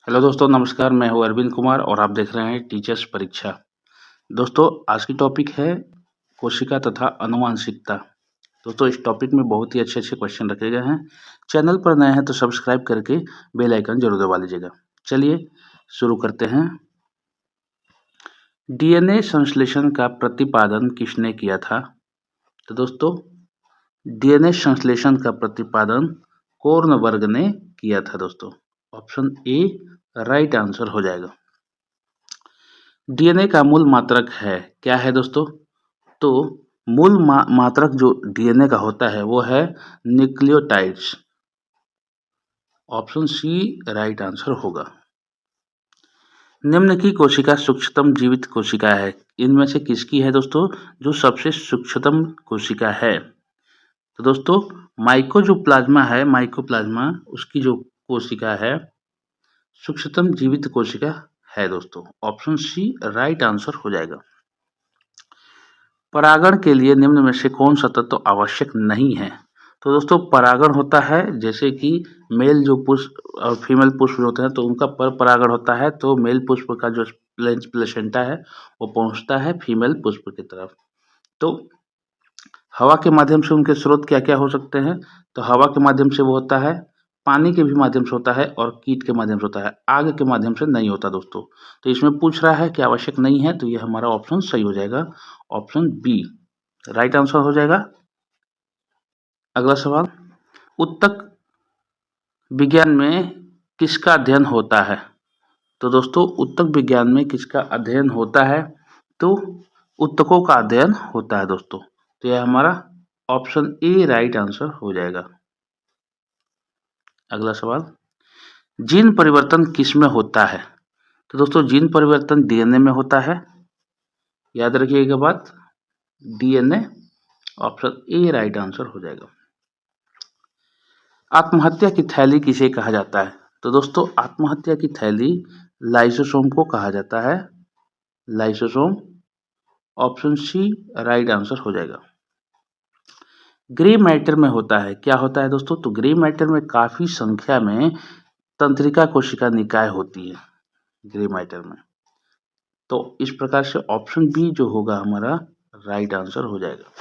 Hello दोस्तों, नमस्कार। मैं हूँ अरविंद कुमार और आप देख रहे हैं टीचर्स परीक्षा। दोस्तों, आज की टॉपिक है कोशिका तथा आनुवांशिकता। दोस्तों, इस टॉपिक में बहुत ही अच्छे-अच्छे क्वेश्चन रखे गए हैं। चैनल पर नए हैं तो सब्सक्राइब करके बेल आइकन जरूर दबा लीजिएगा। चलिए शुरू करते हैं। डीएनए संश्लेषण का प्रतिपादन किसने किया था? तो दोस्तों, डीएनए संश्लेषण का प्रतिपादन कोर्नबर्ग ने किया था दोस्तों। ऑप्शन ए राइट आंसर हो जाएगा। डीएनए का मूल मात्रक है, क्या है दोस्तों? तो मूल मात्रक जो डीएनए का होता है वो है nucleotides. Option C right answer होगा। निम्न की कोशिका सूक्ष्मतम जीवित कोशिका है। इनमें से किसकी है दोस्तों जो सबसे सूक्ष्मतम कोशिका है? तो दोस्तों, माइकोप्लाज्मा है, माइकोप्लाज्मा उसकी जो कोशिका है सूक्ष्मतम जीवित कोशिका है दोस्तों। ऑप्शन सी राइट आंसर हो जाएगा। परागण के लिए निम्न में से कौन सा तत्व आवश्यक नहीं है? तो दोस्तों, परागण होता है जैसे कि मेल जो पुष्प और फीमेल पुष्प होते हैं तो उनका पर परागण होता है, तो मेल पुष्प का जो प्लेसेंटा है वो पहुंचता है फीमेल पुष्प की तरफ। तो हवा के माध्यम से उनके स्रोत क्या क्या हो सकते हैं? तो हवा के माध्यम से वो होता है, पानी के भी माध्यम से होता है और कीट के माध्यम से होता है। आग के माध्यम से नहीं होता दोस्तों। तो इसमें पूछ रहा है कि आवश्यक नहीं है, तो ये हमारा ऑप्शन सही हो जाएगा। ऑप्शन बी राइट आंसर हो जाएगा। अगला सवाल, उत्तक विज्ञान में किसका अध्ययन होता है? तो दोस्तों, उत्तक विज्ञान में किसका अध्ययन होता है? तो उत्तकों का अध्ययन होता है दोस्तों। तो यह हमारा ऑप्शन ए राइट आंसर हो जाएगा। अगला सवाल, जीन परिवर्तन किस में होता है? तो दोस्तों, जीन परिवर्तन डीएनए में होता है। याद रखिएगा बात, DNA. Option A right answer हो जाएगा। आत्महत्या की थैली किसे कहा जाता है? तो दोस्तों, आत्महत्या की थैली लाइसोसोम को कहा जाता है। Lysosome. Option C right answer हो जाएगा। ग्रे मैटर में होता है, क्या होता है दोस्तों? तो ग्रे मैटर में काफी संख्या में तंत्रिका कोशिका निकाय होती है ग्रे मैटर में। तो इस प्रकार से ऑप्शन बी जो होगा हमारा राइट आंसर हो जाएगा।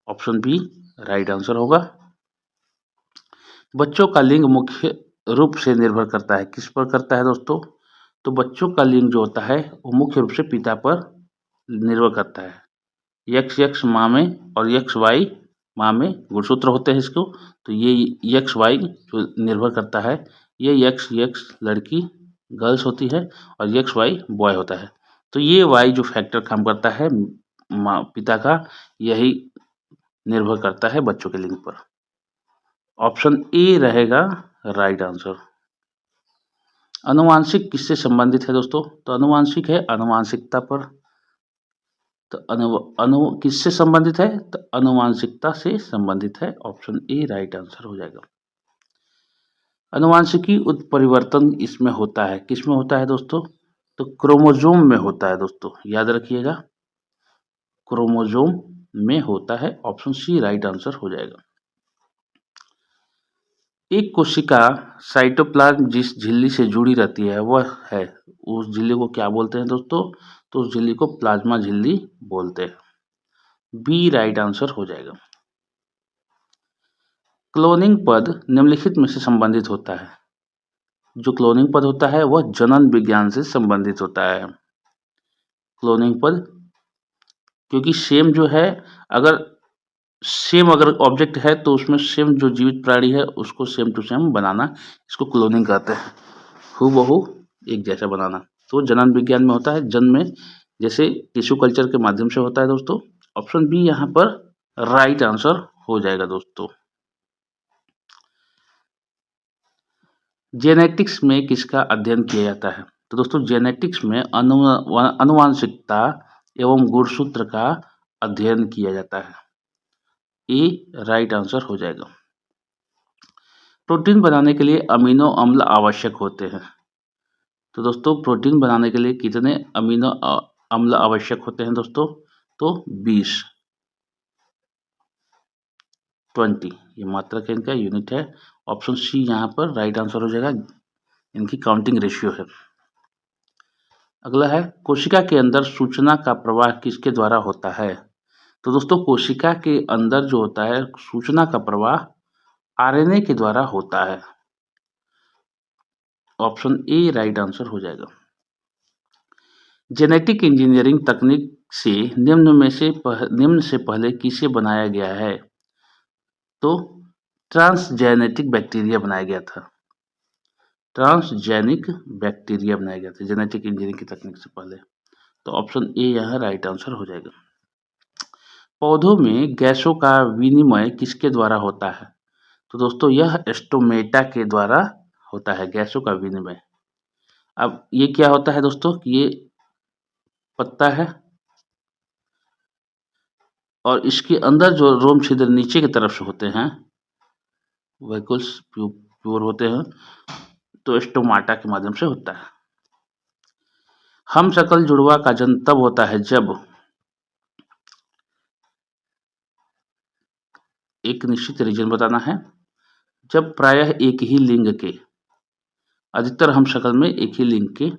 ऑप्शन बी राइट आंसर होगा। बच्चों का लिंग मुख्य रूप से निर्भर करता है, किस पर करता है दोस्तों? तो बच्चों का लिंग जो होता है वो मुख्य रूप से पिता पर निर्भर करता है। यक्स यक्स माँ में और यक्स वाई माँ में गुणसूत्र होते हैं इसको। तो ये यक्स वाई जो निर्भर करता है, ये यक्स यक्स लड़की गर्ल्स होती है और यक्स वाई बॉय होता है। तो ये वाई जो फैक्टर काम करता है माँ पिता का, यही निर्भर करता है बच्चों के लिंग पर। ऑप्शन ए रहेगा राइट आंसर। आनुवांशिक किससे संबंधित है दोस्तों? तो आनुवांशिक है आनुवांशिकता पर। तो अनु किससे संबंधित है? तो आनुवांशिकता से संबंधित है। ऑप्शन ए राइट आंसर हो जाएगा। आनुवांशिकी उत्परिवर्तन इसमें होता है, किसमें होता है दोस्तों? तो क्रोमोसोम में होता है दोस्तों, याद रखिएगा, क्रोमोसोम में होता है। ऑप्शन सी राइट आंसर हो जाएगा। एक कोशिका साइटोप्लाज्म जिस झिल्ली से जुड़ी रहती है वह है, उस झिल्ली को क्या बोलते हैं दोस्तों? तो उस झिल्ली को प्लाज्मा झिल्ली बोलते हैं। बी राइट आंसर हो जाएगा। क्लोनिंग पद निम्नलिखित में से संबंधित होता है। जो क्लोनिंग पद होता है वह जनन विज्ञान से संबंधित होता है। क्लोनिंग पद, क्योंकि सेम अगर ऑब्जेक्ट है तो उसमें सेम जो जीवित प्राणी है उसको सेम टू सेम बनाना, इसको क्लोनिंग कहते हैं। हूबहू एक जैसा बनाना। तो जनन विज्ञान में होता है, जन्म में जैसे टिश्यू कल्चर के माध्यम से होता है दोस्तों। ऑप्शन बी यहाँ पर राइट आंसर हो जाएगा दोस्तों। जेनेटिक्स में किसका अध्ययन किया जाता है? तो दोस्तों, जेनेटिक्स में आनुवांशिकता एवं गुणसूत्र का अध्ययन किया जाता है। ए राइट आंसर हो जाएगा। प्रोटीन बनाने के लिए अमीनो अम्ल आवश्यक होते हैं। तो दोस्तों, प्रोटीन बनाने के लिए कितने अमीनो अम्ल आवश्यक होते हैं दोस्तों? तो 20 20 ये मात्रक इनका यूनिट है। ऑप्शन सी यहाँ पर राइट आंसर हो जाएगा। इनकी काउंटिंग रेशियो है। अगला है कोशिका के अंदर सूचना का प्रवाह किसके द्वारा होता है? तो दोस्तों कोशिका के अंदर जो होता है सूचना का प्रवाह आरएनए के द्वारा होता है। ऑप्शन ए राइट आंसर हो जाएगा। जेनेटिक इंजीनियरिंग तकनीक से निम्न से पहले किसे बनाया गया है? तो ट्रांसजेनेटिक बैक्टीरिया बनाया गया था। ट्रांसजेनिक बैक्टीरिया बनाया गया था जेनेटिक इंजीनियरिंग की तकनीक से पहले। तो ऑप्शन ए यहाँ राइट आंसर हो जाएगा। पौधों में गैसों का विनिमय किसके द्वारा होता है? तो दोस्तों यह स्टोमेटा के द्वारा होता है गैसों का विनिमय। अब ये क्या होता है दोस्तों कि ये पत्ता है और इसके अंदर जो रोम छिद्र नीचे की तरफ से होते हैं वैक्यूल्स प्योर होते हैं, तो स्टोमाटा के माध्यम से होता है। हम शकल जुड़वा का जन्म तब होता है जब एक निश्चित रीजन बताना है, जब प्रायः एक ही लिंग के, अधिकतर हम शकल में एक ही लिंग के,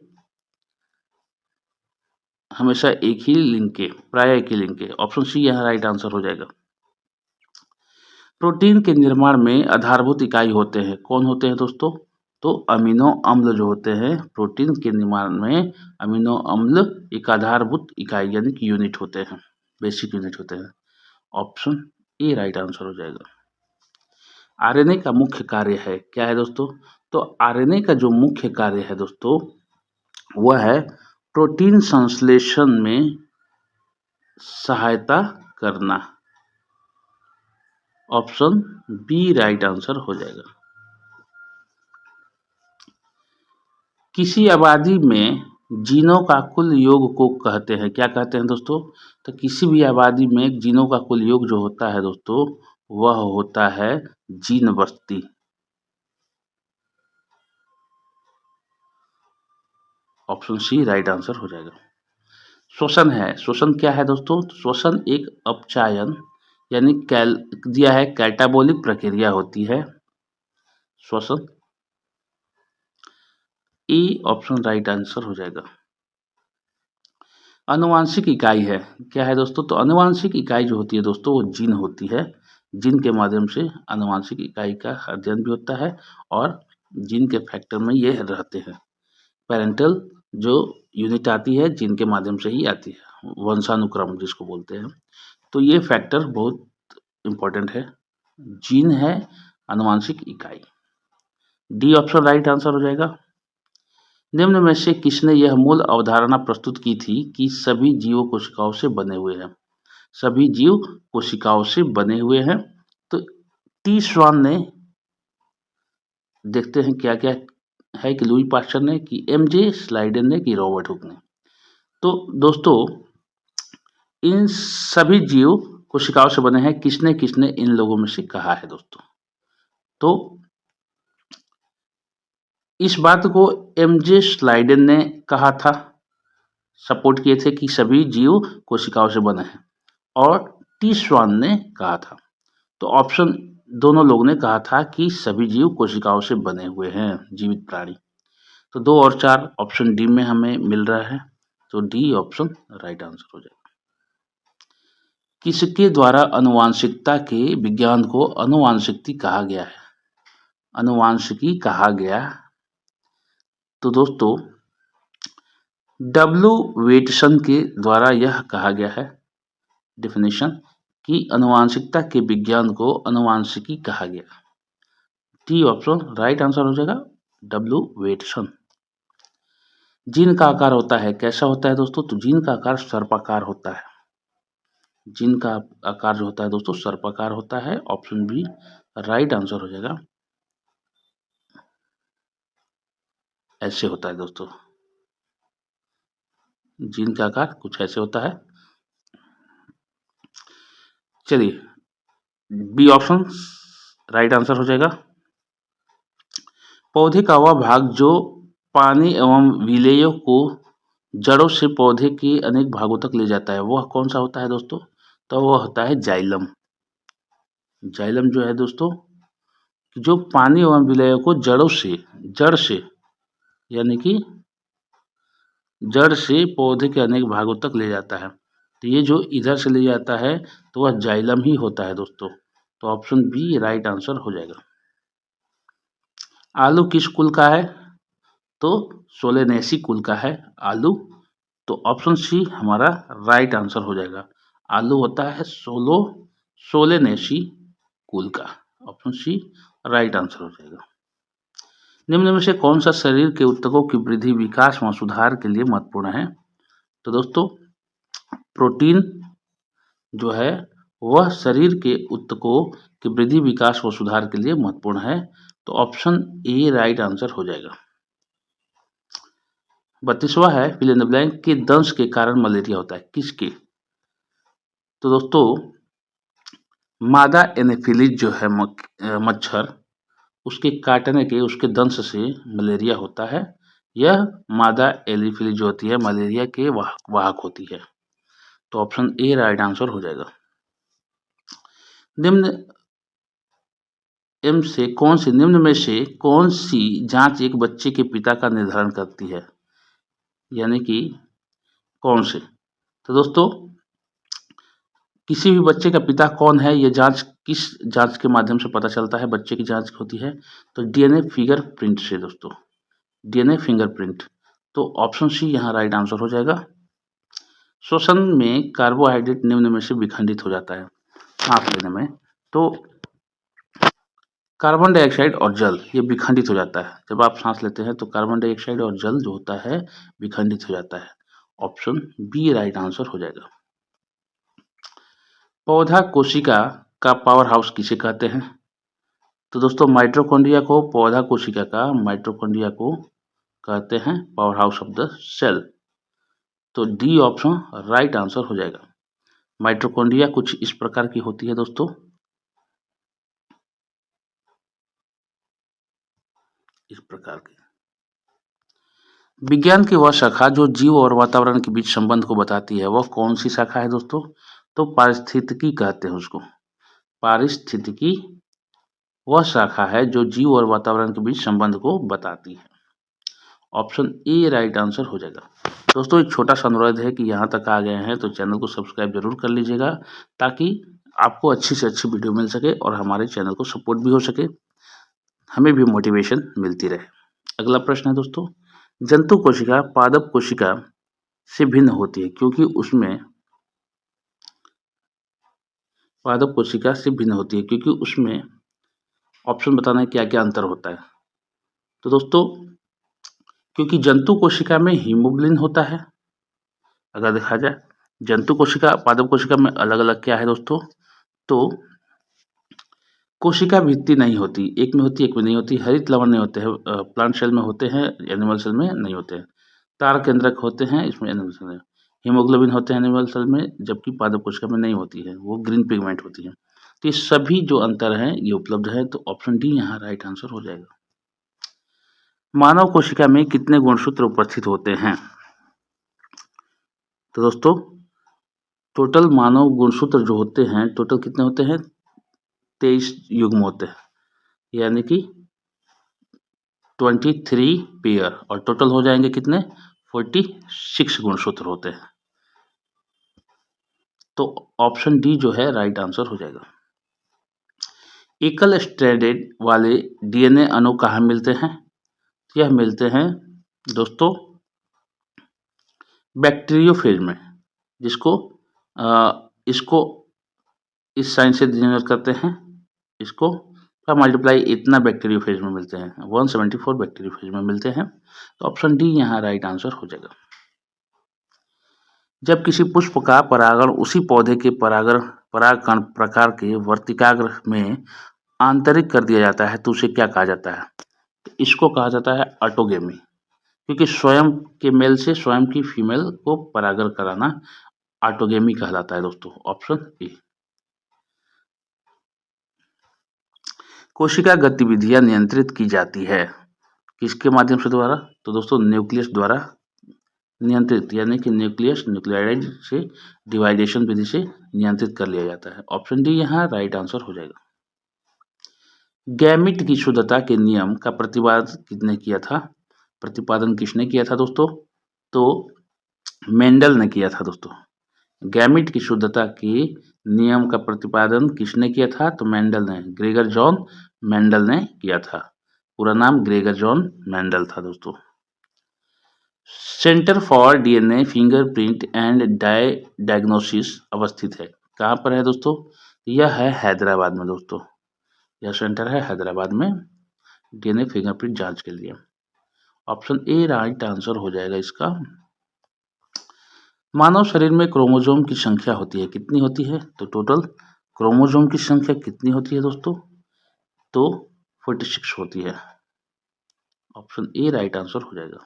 हमेशा एक ही लिंग के, प्रायः एक ही लिंग के। ऑप्शन सी यहाँ राइट आंसर हो जाएगा। प्रोटीन के निर्माण में आधारभूत इकाई होते हैं, कौन होते हैं दोस्तों? तो अमीनो अम्ल जो होते हैं प्रोटीन के निर्माण में अमीनो अम्ल एक आधारभूत इकाई यानी कि यूनिट होते हैं, बेसिक यूनिट होते हैं। ऑप्शन ए राइट आंसर हो जाएगा। आरएनए का मुख्य कार्य है क्या है दोस्तों? तो आरएनए का जो मुख्य कार्य है दोस्तों वह है प्रोटीन संश्लेषण में सहायता करना। ऑप्शन बी राइट आंसर हो जाएगा। किसी आबादी में जीनों का कुल योग को कहते हैं, क्या कहते हैं दोस्तों? तो किसी भी आबादी में जीनों का कुल योग जो होता है दोस्तों वह होता है जीन बस्ती। ऑप्शन सी राइट आंसर हो जाएगा। श्वसन है, श्वसन क्या है दोस्तों? श्वसन एक अपचायन यानी दिया है कैटाबोलिक प्रक्रिया होती है श्वसन। ए ऑप्शन राइट आंसर हो जाएगा। आनुवांशिक इकाई है, क्या है दोस्तों? तो आनुवांशिक इकाई जो होती है दोस्तों वो जीन होती है। जीन के माध्यम से आनुवांशिक इकाई का अध्ययन भी होता है और जीन के फैक्टर में ये रहते हैं। पेरेंटल जो यूनिट आती है जीन के माध्यम से ही आती है, वंशानुक्रम जिसको बोलते हैं। तो ये फैक्टर बहुत इम्पोर्टेंट है। जीन है आनुवांशिक इकाई। डी ऑप्शन राइट आंसर हो जाएगा। निम्न में से किसने यह मूल अवधारणा प्रस्तुत की थी कि सभी जीव कोशिकाओं से बने हुए हैं? सभी जीव कोशिकाओं से बने हुए हैं। तो टी स्वान ने, देखते हैं क्या क्या है कि लुई पास्चर ने, कि एमजे स्लाइडन ने, कि रॉबर्ट हुक ने। तो दोस्तों इन सभी जीव कोशिकाओं से बने हैं, किसने किसने इन लोगों में से कहा है दोस्तों? तो इस बात को एमजे स्लाइडन ने कहा था, सपोर्ट किए थे कि सभी जीव कोशिकाओं से बने हैं, और टी स्वान ने कहा था। तो ऑप्शन दोनों लोगों ने कहा था कि सभी जीव कोशिकाओं से बने हुए हैं, जीवित प्राणी। तो 2 और 4 ऑप्शन डी में हमें मिल रहा है, तो डी ऑप्शन राइट आंसर हो जाएगा। किसके द्वारा आनुवांशिकता के विज्ञान को आनुवांशिकी कहा गया है? आनुवांशिकी कहा गया, तो दोस्तों डब्ल्यू वेटसन के द्वारा यह कहा गया है डेफिनेशन कि आनुवांशिकता के विज्ञान को आनुवांशिकी कहा गया। टी ऑप्शन राइट आंसर हो जाएगा, डब्ल्यू वेटसन। जीन का आकार होता है, कैसा होता है दोस्तों? तो जीन का आकार सर्पाकार होता है। जीन का आकार जो होता है दोस्तों सर्पाकार होता है। ऑप्शन बी राइट आंसर हो जाएगा। ऐसे होता है दोस्तों, जीन का आकार कुछ ऐसे होता है। चलिए बी ऑप्शन राइट आंसर हो जाएगा। पौधे का वह भाग जो पानी एवं विलेय को जड़ों से पौधे के अनेक भागों तक ले जाता है वह कौन सा होता है दोस्तों? तो वह होता है जाइलम। जाइलम जो है दोस्तों जो पानी एवं विलेय को जड़ से यानी कि जड़ से पौधे के अनेक भागों तक ले जाता है। तो ये जो इधर से ले जाता है तो वह जाइलम ही होता है दोस्तों। तो ऑप्शन बी राइट आंसर हो जाएगा। आलू किस कुल का है? तो सोलेनेसी कुल का है आलू। तो ऑप्शन सी हमारा राइट आंसर हो जाएगा। आलू होता है सोलेनेसी कुल का। ऑप्शन सी राइट आंसर हो जाएगा। निम्न में से कौन सा शरीर के ऊतकों की वृद्धि, विकास व सुधार के लिए महत्वपूर्ण है? तो दोस्तों प्रोटीन जो है वह शरीर के ऊतकों की वृद्धि, विकास व सुधार के लिए महत्वपूर्ण है। तो ऑप्शन ए राइट आंसर हो जाएगा। 32वां है फिल इन द ब्लैंक, के दंश के कारण मलेरिया होता है, किसके? तो दोस्तों मादा एनोफिलीज जो है मच्छर, उसके काटने के, उसके दंश से मलेरिया होता है। यह मादा एनोफिलीज जो होती है मलेरिया के वाहक होती है। तो ऑप्शन ए राइट आंसर हो जाएगा। निम्न निम्न में से कौन सी जांच एक बच्चे के पिता का निर्धारण करती है? यानी कि कौन से? तो दोस्तों किसी भी बच्चे का पिता कौन है, ये जांच किस जांच के माध्यम से पता चलता है? बच्चे की जांच होती है तो डीएनए फिंगरप्रिंट से दोस्तों, डीएनए फिंगरप्रिंट। तो ऑप्शन सी यहाँ राइट आंसर हो जाएगा। श्वसन में कार्बोहाइड्रेट निम्न में से विखंडित हो जाता है सांस लेने में। तो कार्बन डाइऑक्साइड और जल ये विखंडित हो जाता है। जब आप सांस लेते हैं तो कार्बन डाइऑक्साइड और जल जो होता है विखंडित हो जाता है। ऑप्शन बी राइट आंसर हो जाएगा। पौधा कोशिका का पावर हाउस किसे कहते हैं? तो दोस्तों माइटोकॉन्ड्रिया को, पौधा कोशिका का माइटोकॉन्ड्रिया को कहते हैं power house of the cell. तो डी ऑप्शन राइट आंसर हो जाएगा। माइटोकॉन्ड्रिया कुछ इस प्रकार की होती है दोस्तों, इस प्रकार की। विज्ञान की वह शाखा जो जीव और वातावरण के बीच संबंध को बताती है वह कौन सी शाखा है दोस्तों? तो पारिस्थितिकी कहते हैं उसको। पारिस्थितिकी वह शाखा है जो जीव और वातावरण के बीच संबंध को बताती है। ऑप्शन ए राइट आंसर हो जाएगा। दोस्तों एक छोटा सा अनुरोध है कि यहाँ तक आ गए हैं तो चैनल को सब्सक्राइब जरूर कर लीजिएगा, ताकि आपको अच्छी से अच्छी वीडियो मिल सके और हमारे चैनल को सपोर्ट भी हो सके, हमें भी मोटिवेशन मिलती रहे। अगला प्रश्न है दोस्तों, जंतु कोशिका पादप कोशिका से भिन्न होती है क्योंकि उसमें पादप कोशिका से भिन्न होती है क्योंकि उसमें ऑप्शन बताना है क्या क्या अंतर होता है। तो दोस्तों क्योंकि जंतु कोशिका में हीमोग्लोबिन होता है। अगर देखा जाए जंतु कोशिका पादप कोशिका में अलग अलग क्या है दोस्तों, तो कोशिका भित्ति नहीं होती, एक में होती एक में नहीं होती। हरित लवण नहीं होते हैं, प्लांट सेल में होते हैं, एनिमल सेल में नहीं होते हैं। तार केंद्रक होते हैं, इसमें एनिमल सेल में। हीमोग्लोबिन होते हैं एनिमल सेल में, जबकि पादप कोशिका में नहीं होती है, वो ग्रीन पिगमेंट होती है। तो ये सभी जो अंतर हैं ये उपलब्ध है। तो ऑप्शन डी यहाँ राइट आंसर हो जाएगा। मानव कोशिका में कितने गुणसूत्र उपस्थित होते हैं? तो दोस्तों टोटल मानव गुणसूत्र जो होते हैं टोटल कितने होते हैं? 23 युग्म होते हैं, यानी कि 23 पेयर, और टोटल हो जाएंगे कितने? 46 गुणसूत्र होते हैं। तो ऑप्शन डी जो है राइट आंसर हो जाएगा। एकल स्ट्रैंडेड वाले डीएनए अणु कहाँ मिलते हैं? यह मिलते हैं दोस्तों बैक्टीरियोफेज में, जिसको इसको इस साइन से डिनोट करते हैं। इसको का मल्टीप्लाई इतना बैक्टीरियोफेज में मिलते हैं, 174 बैक्टीरियोफेज में मिलते हैं। तो ऑप्शन डी यहाँ राइट आंसर हो जाएगा। जब किसी पुष्प का परागण उसी पौधे के परागकण प्रकार के वर्तिकाग्र में आंतरिक कर दिया जाता है तो उसे क्या कहा जाता है? इसको कहा जाता है ऑटोगेमी, क्योंकि स्वयं के मेल से स्वयं की फीमेल को परागण कराना ऑटोगेमी कहलाता है दोस्तों। Option A. कोशिका गतिविधियां नियंत्रित की जाती है किसके माध्यम से द्वारा? तो दोस्तों न्यूक्लियस द्वारा नियंत्रित, यानी कि न्यूक्लियाइड से डिवाइडेशन विधि से नियंत्रित कर लिया जाता है। ऑप्शन डी यहाँ राइट आंसर हो जाएगा। गैमीट की शुद्धता के नियम का प्रतिपादन किसने किया था? प्रतिपादन किसने किया था दोस्तों? तो मेंडल ने किया था दोस्तों। गैमीट की शुद्धता के नियम का प्रतिपादन किसने किया था? तो मेंडल ने, ग्रेगर जॉन मेंडल ने किया था। पूरा नाम ग्रेगर जॉन मेंडल था दोस्तों। Centre for DNA fingerprint and diagnosis अवस्थित है। कहाँ पर है दोस्तों? यह है हैदराबाद में दोस्तों। यह सेंटर है हैदराबाद में डीएनए फिंगरप्रिंट जांच के लिए। ऑप्शन ए राइट आंसर हो जाएगा इसका। मानव शरीर में क्रोमोसोम की संख्या होती है, कितनी होती है? तो टोटल क्रोमोसोम की संख्या कितनी होती है दोस्तों? तो 46 होती है। ऑप्शन ए राइट आंसर हो जाएगा।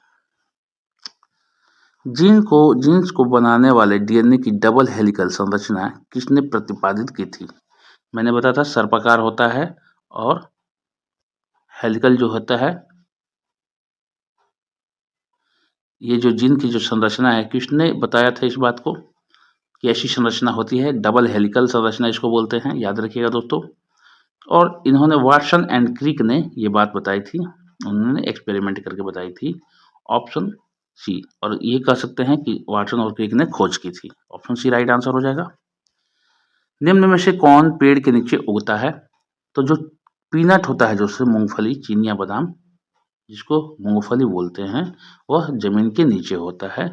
जीन्स को बनाने वाले डीएनए की डबल हेलिकल संरचना किसने प्रतिपादित की थी? मैंने बताया था सर्पाकार होता है और हेलिकल जो होता है, ये जो जीन की जो संरचना है किसने बताया था इस बात को कि ऐसी संरचना होती है? डबल हेलिकल संरचना इसको बोलते हैं, याद रखिएगा दोस्तों। और इन्होंने वाटसन एंड क्रिक ने ये बात बताई थी, उन्होंने एक्सपेरिमेंट करके बताई थी। ऑप्शन सी, और ये कह सकते हैं कि वाटसन और क्रिक ने खोज की थी। ऑप्शन सी राइट आंसर हो जाएगा। निम्न में से कौन पेड़ के नीचे उगता है? तो जो पीनट होता है, जो मूंगफली, चीनी या बादाम, जिसको मूंगफली बोलते हैं, वह जमीन के नीचे होता है।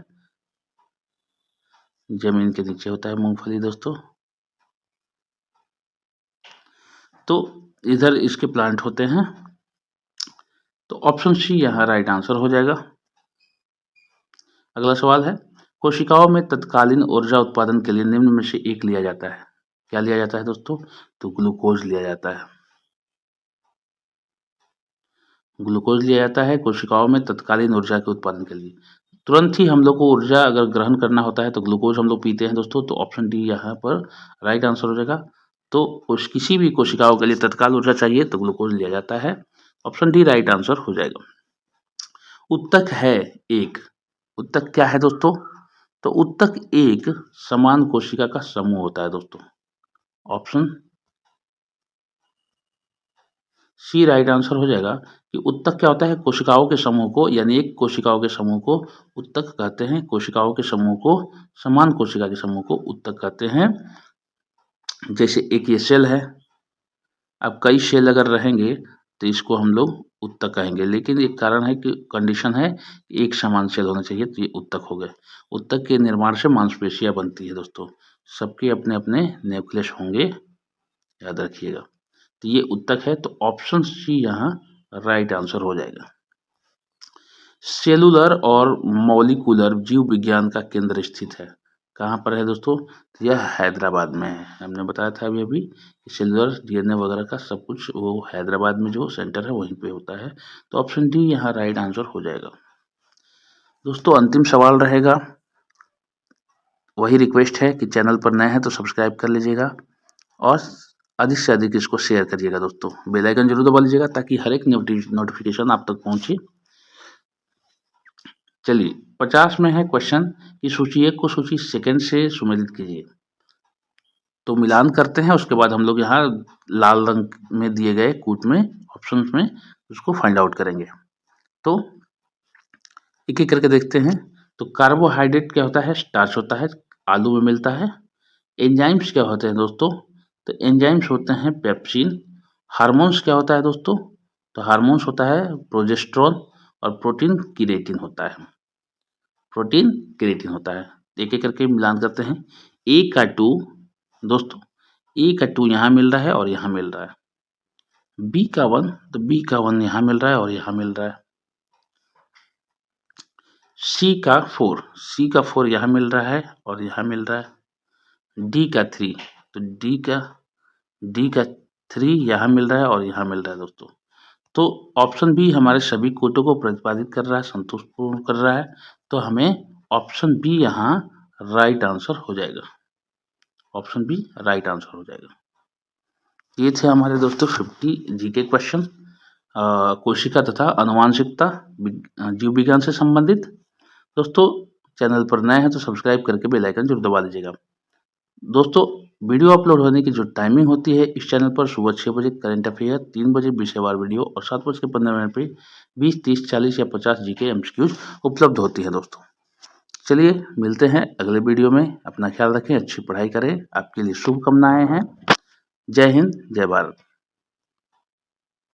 जमीन के नीचे होता है मूंगफली दोस्तों। तो इधर इसके प्लांट होते हैं। तो ऑप्शन सी यहाँ राइट आंसर हो जाएगा। अगला सवाल है, कोशिकाओं में तत्कालीन ऊर्जा उत्पादन के लिए निम्न में से एक लिया जाता है। क्या लिया जाता है दोस्तों? तो ग्लूकोज लिया जाता है। ग्लूकोज लिया जाता है कोशिकाओं में तत्कालीन ऊर्जा के उत्पादन के लिए। तुरंत ही हम लोग को ऊर्जा अगर ग्रहण करना होता है तो ग्लूकोज हम लोग पीते हैं दोस्तों। तो ऑप्शन डी यहाँ पर राइट आंसर हो जाएगा। तो किसी भी कोशिकाओं के लिए तत्काल ऊर्जा चाहिए तो ग्लूकोज लिया जाता है। ऑप्शन डी राइट आंसर हो जाएगा। उत्तक है एक। उत्तक क्या है दोस्तों? तो उत्तक एक समान कोशिका का समूह होता है दोस्तों। ऑप्शन सी राइट आंसर हो जाएगा कि उत्तक क्या होता है? कोशिकाओं के समूह को, यानी एक कोशिकाओं के समूह को उत्तक कहते हैं। कोशिकाओं के समूह को, समान कोशिका के समूह को उत्तक कहते हैं। जैसे एक ये सेल है, अब कई सेल अगर रहेंगे तो इसको हम लोग उत्तक कहेंगे, लेकिन एक कारण है कि कंडीशन है एक समान सेल होना चाहिए, तो ये उत्तक हो गए। उत्तक के निर्माण से मांसपेशियां बनती है दोस्तों। सबके अपने अपने न्यूक्लियस होंगे, याद रखिएगा। तो ये उत्तक है, तो ऑप्शन सी यहाँ राइट आंसर हो जाएगा। सेलुलर और मॉलिक्यूलर जीव विज्ञान का केंद्र स्थित है। कहाँ पर है दोस्तों? तो यह हैदराबाद में है। हमने बताया था अभी अभी सेलुलर डीएनए वगैरह का सब कुछ वो हैदराबाद में जो सेंटर है वहीं पे होता है। तो ऑप्शन डी यहाँ राइट आंसर हो जाएगा। दोस्तों अंतिम सवाल रहेगा, वही रिक्वेस्ट है कि चैनल पर नए हैं तो सब्सक्राइब कर लीजिएगा और अधिक से अधिक इसको शेयर करिएगा दोस्तों। बेल आइकन जरूर दबा लीजिएगा ताकि हर एक नोटिफिकेशन आप तक पहुंचे। चलिए 50 में है क्वेश्चन कि सूची 1 को सूची सेकंड से सुमेलित कीजिए। तो मिलान करते हैं, उसके बाद हम लोग यहाँ लाल रंग में दिए गए कूट में ऑप्शंस में उसको फाइंड आउट करेंगे। तो एक एक करके देखते हैं। तो कार्बोहाइड्रेट क्या होता है? स्टार्च होता है, आलू में मिलता है। एंजाइम्स क्या होते हैं दोस्तों? तो एंजाइम्स होते हैं पेप्सिन। हार्मोन्स क्या होता है दोस्तों? तो हार्मोन्स होता है प्रोजेस्टेरोन। और प्रोटीन केराटिन होता है। प्रोटीन केराटिन होता है। एक एक करके मिलान करते हैं। ए का 2 दोस्तों, ए का 2 यहाँ मिल रहा है और यहाँ मिल रहा है। बी का 1, तो बी का 1 यहाँ मिल रहा है और यहाँ मिल रहा है। सी का 4, सी का 4 यहाँ मिल रहा है और यहाँ मिल रहा है। डी का 3, तो डी का 3 यहाँ मिल रहा है और यहाँ मिल रहा है दोस्तों। तो ऑप्शन बी हमारे सभी कोटों को प्रतिपादित कर रहा है, संतुष्टपूर्ण कर रहा है। तो हमें ऑप्शन बी यहाँ राइट आंसर हो जाएगा। ऑप्शन बी राइट आंसर हो जाएगा। ये थे हमारे दोस्तों 50 जीके क्वेश्चन कोशिका तथा आनुवांशिकता जीव विज्ञान से संबंधित। दोस्तों चैनल पर नए हैं तो सब्सक्राइब करके बेल आइकन जरूर दबा दीजिएगा। दोस्तों, वीडियो अपलोड होने की जो टाइमिंग होती है इस चैनल पर सुबह 6 बजे करंट अफेयर, 3 बजे विषयवार वीडियो और 7:15 पे 20, 30, 40 या 50 जीके एमसीक्यूज उपलब्ध होती है दोस्तों। चलिए मिलते हैं अगले वीडियो में। अपना ख्याल रखें, अच्छी पढ़ाई करें। आपके लिए शुभकामनाएं हैं। जय हिंद, जय भारत।